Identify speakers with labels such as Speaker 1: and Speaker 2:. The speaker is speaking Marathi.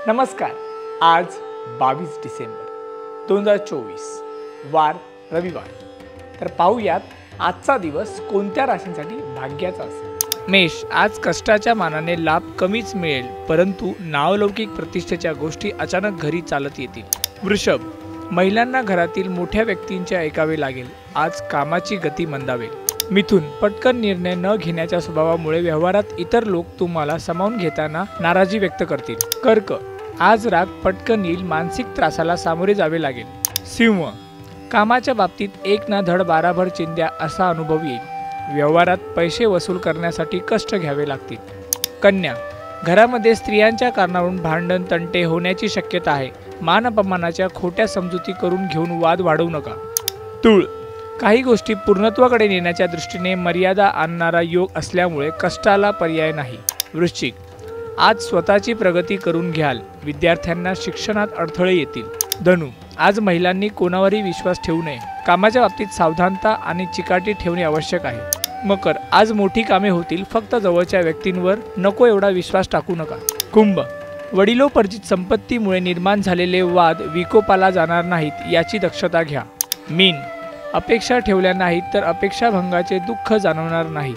Speaker 1: नमस्कार. आज 22 डिसेंबर 2024 वार रविवार. तर पाहूयात आजचा दिवस कोणत्या राशींसाठी भाग्याचा असेल. मेष, आज कष्टाच्या मानाने लाभ कमीच मिळेल, परंतु नावलौकिक प्रतिष्ठेच्या गोष्टी अचानक घरी चालत येतील. वृषभ, महिलांना घरातील मोठ्या व्यक्तींचे ऐकावे लागेल. आज कामाची गती मंदावेल. मिथुन, पटकन निर्णय न घेण्याच्या स्वभावामुळे व्यवहारात इतर लोक तुम्हाला सामावून घेताना नाराजी व्यक्त करतील. कर्क, आज राग पटकन येईल, मानसिक त्रासाला सामोरे जावे लागेल. सिंह, कामाच्या बाबतीत एक ना धड बाराभर चिंध्या असा अनुभव येईल. व्यवहारात पैसे वसूल करण्यासाठी कष्ट घ्यावे लागतील. कन्या, घरामध्ये स्त्रियांच्या कारणावरून भांडण तंटे होण्याची शक्यता आहे. मान अपमानाच्या खोट्या समजुती करून घेऊन वाद वाढवू नका. तूळ, काही गोष्टी पूर्णत्वाकडे नेण्याच्या दृष्टीने मर्यादा आणणारा योग असल्यामुळे कष्टाला पर्याय नाही. वृश्चिक, आज स्वतःची प्रगती करून घ्याल. विद्यार्थ्यांना शिक्षणात अडथळे येतील. धनु, आज महिलांनी कोणावरही विश्वास ठेवू नये. कामाच्या बाबतीत सावधानता आणि चिकाटी ठेवणे आवश्यक आहे. मकर, आज मोठी कामे होतील, फक्त जवळच्या व्यक्तींवर नको एवढा विश्वास टाकू नका. कुंभ, वडिलोपर्जित संपत्तीमुळे निर्माण झालेले वाद विकोपाला जाणार नाहीत याची दक्षता घ्या. मीन, अपेक्षा ठेवल्या नाहीत तर अपेक्षाभंगाचे दुःख जाणवणार नाही.